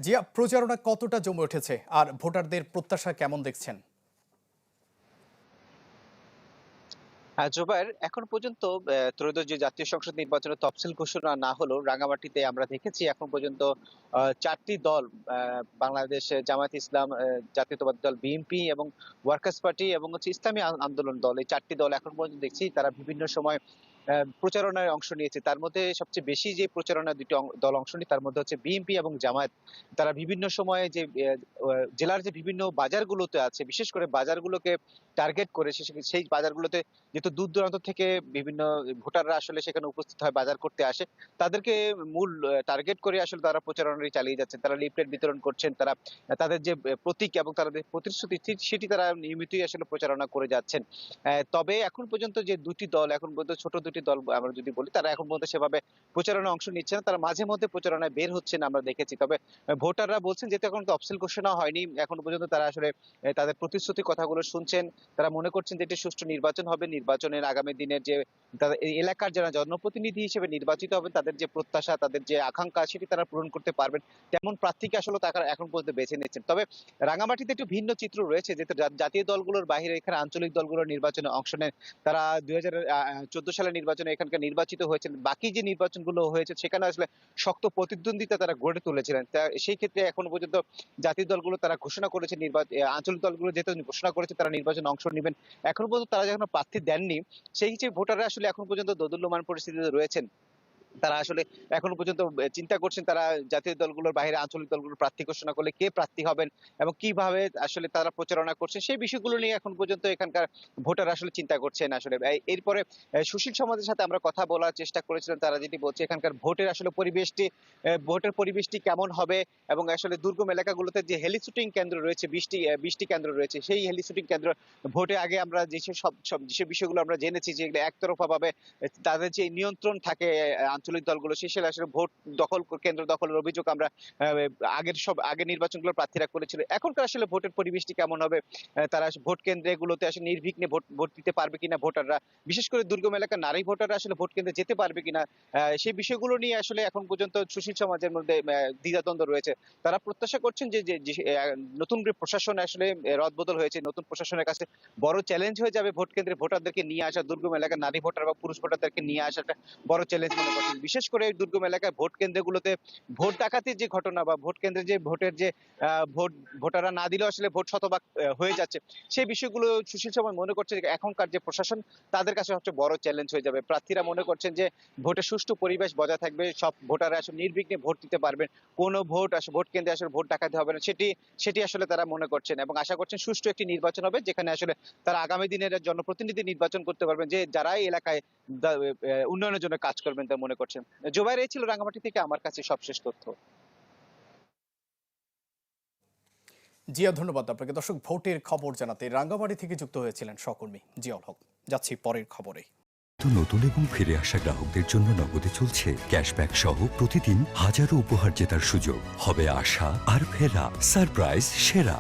জিয়া, প্রচারণা কতটা জমে উঠেছে আর ভোটারদের প্রত্যাশা কেমন দেখছেন? জুবায়ের, এখন পর্যন্ত ত্রয়োদশ যে জাতীয় সংসদ নির্বাচনের তফসিল ঘোষণা না হলেও রাঙামাটিতে আমরা দেখেছি এখন পর্যন্ত ৪টি দল, বাংলাদেশ জামায়াত ইসলাম, জাতীয়তাবাদী দল বিএনপি এবং ওয়ার্কার্স পার্টি এবং ইসলামী আন্দোলন দল, এই ৪টি দল এখন পর্যন্ত দেখছি তারা বিভিন্ন সময় প্রচারণায় অংশ নিয়েছে। তার মধ্যে সবচেয়ে বেশি যে প্রচারণায় দুটি দল অংশ নিয়ে তার মধ্যে হচ্ছে বিএনপি এবং জামায়াত। তারা বিভিন্ন সময়ে যে জেলার যে বিভিন্ন বাজারগুলোতে আছে, বিশেষ করে বাজারগুলোকে টার্গেট করে সেই বাজারগুলোতে যেহেতু দূর দূরান্ত থেকে বিভিন্ন ভোটাররা আসলে সেখানে উপস্থিত হয়, বাজার করতে আসে, তাদেরকে মূল টার্গেট করে আসলে তারা প্রচারণাটি চালিয়ে যাচ্ছেন। তারা লিফলেট বিতরণ করছেন, তারা তাদের যে প্রতীক এবং তাদের প্রতিশ্রুতি সেটি তারা নিয়মিতই আসলে প্রচারণা করে যাচ্ছেন। তবে এখন পর্যন্ত যে দুটি দল, এখন পর্যন্ত ছোট দুটি দল আমরা যদি বলি, তারা এখন পর্যন্ত সেভাবে প্রচারণায় অংশ নিচ্ছে না। তারা মাঝে মধ্যে প্রচারণায় বের হচ্ছেন আমরা দেখেছি। তবে ভোটাররা বলছেন যেহেতু এখন তফসিল ঘোষণা হয়নি, এখন পর্যন্ত তারা আসলে তাদের প্রতিশ্রুতি কথাগুলো শুনছেন। তারা মনে করছেন যে এটি সুষ্ঠু নির্বাচন হবে। নির্বাচনের আগামী দিনের যে তাদের এই এলাকার যারা জনপ্রতিনিধি হিসেবে নির্বাচিত হবেন, তাদের যে প্রত্যাশা, তাদের যে আকাঙ্ক্ষা সেটি তারা পূরণ করতে পারবেন। তেমন প্রার্থীকে আসলে তারা এখন পর্যন্ত বেছে নিচ্ছেন। তবে রাঙামাটিতে একটু ভিন্ন চিত্র রয়েছে, যেহেতু জাতীয় দলগুলোর বাহিরে এখানে আঞ্চলিক দলগুলোর নির্বাচনে অংশ নেন। তারা ২০১৪ সালের নির্বাচনে এখানকার নির্বাচিত হয়েছেন। বাকি যে নির্বাচনগুলো হয়েছে সেখানে আসলে শক্ত প্রতিদ্বন্দ্বিতা তারা গড়ে তুলেছিলেন। সেই ক্ষেত্রে এখনো পর্যন্ত জাতীয় দলগুলো তারা ঘোষণা করেছে, আঞ্চলিক দলগুলো যেহেতু ঘোষণা করেছে তারা নির্বাচনে অংশ নেবেন। এখনো পর্যন্ত তারা যখন প্রার্থী দেননি, সেই হিসেবে ভোটাররা আসলে এখন পর্যন্ত দোদুল্যমান পরিস্থিতিতে রয়েছেন। তারা আসলে এখনো পর্যন্ত চিন্তা করছেন তারা জাতীয় দলগুলোর বাইরে আঞ্চলিক দলগুলোর প্রার্থী ঘোষণা করলে কে প্রার্থী হবেন এবং কিভাবে আসলে তারা প্রচারণা করছে, সেই বিষয়গুলো নিয়ে এখন পর্যন্ত এখানকার ভোটার আসলে চিন্তা করছেন। আসলে এরপরে সুশীল সমাজের সাথে আমরা কথা বলার চেষ্টা করেছিলাম। তারা যেটি বলছে এখানকার ভোটের পরিবেশটি কেমন হবে এবং আসলে দুর্গম এলাকাগুলোতে যে হেলি শুটিং কেন্দ্র রয়েছে, ২০টি কেন্দ্র রয়েছে, সেই হেলি শুটিং কেন্দ্র ভোটে আগে আমরা যে বিষয়গুলো আমরা জেনেছি যে একতরফা ভাবে তাদের যে নিয়ন্ত্রণ থাকে আঞ্চলিক দলগুলো, শেষে আসলে ভোট কেন্দ্র দখলের অভিযোগ আমরা আগের নির্বাচনগুলোর প্রার্থীরা করেছিল। এখনকার আসলে ভোটের পরিবেশটি কেমন হবে, তারা ভোট কেন্দ্রগুলোতে আসলে নির্বিঘ্নে ভোট দিতে পারবে কিনা ভোটাররা, বিশেষ করে দুর্গম এলাকার নারী ভোটাররা আসলে ভোট কেন্দ্রে যেতে পারবে কিনা, সেই বিষয়গুলো নিয়ে আসলে এখন পর্যন্ত সুশীল সমাজের মধ্যে দ্বিধাদ্বন্দ্ব রয়েছে। তারা প্রত্যাশা করছেন যে নতুন যে প্রশাসন আসলে রদবদল হয়েছে, নতুন প্রশাসনের কাছে বড় চ্যালেঞ্জ হয়ে যাবে ভোট কেন্দ্রে ভোটারদেরকে নিয়ে আসা, দুর্গম এলাকার নারী ভোটার বা পুরুষ ভোটারদেরকে নিয়ে আসাটা বড় চ্যালেঞ্জ মনে করছেন। বিশেষ করে দুর্গম এলাকায় ভোট কেন্দ্রগুলোতে ভোট ডাকাতির যে ঘটনা বা ভোট কেন্দ্রে যে ভোটের যে ভোটাররা না দিলেও আসলে ভোট শতভাগ হয়ে যাচ্ছে, সেই বিষয়গুলো সুশীল সমাজ মনে করছে যে এখনকার যে প্রশাসন তাদের কাছে সবচেয়ে বড় চ্যালেঞ্জ হয়ে যাবে। প্রার্থীরা মনে করছেন যে ভোটের সুষ্ঠু পরিবেশ বজায় থাকবে, সব ভোটাররা আসলে নির্বিঘ্নে ভোট দিতে পারবেন, কোনো ভোট কেন্দ্রে আসলে ভোট ডাকাতি হবে না, সেটি আসলে তারা মনে করছেন এবং আশা করছেন সুষ্ঠু একটি নির্বাচন হবে, যেখানে আসলে তারা আগামী দিনের জনপ্রতিনিধি নির্বাচন করতে পারবেন যে যারা এই এলাকায় উন্নয়নের জন্য কাজ করবেন তা মনে করছেন। জুবায়ের, এই ছিল রাঙামাটি থেকে আমার কাছে সবশেষ তথ্য। জিয়া, ধন্যবাদ আপনাকে। দর্শক, ভোটের খবর জানাতে রাঙ্গামাটি থেকে যুক্ত হয়েছিলেন সহকর্মী জিয়াউল হক। যাচ্ছি পরের খবরে। নতুন এবং ফিরে আসা গ্রাহকদের জন্য নগদে চলছে ক্যাশব্যাক সহ প্রতিদিন হাজারো উপহার জেতার সুযোগ। হবে আশা আর ফেরা, সারপ্রাইজ সেরা।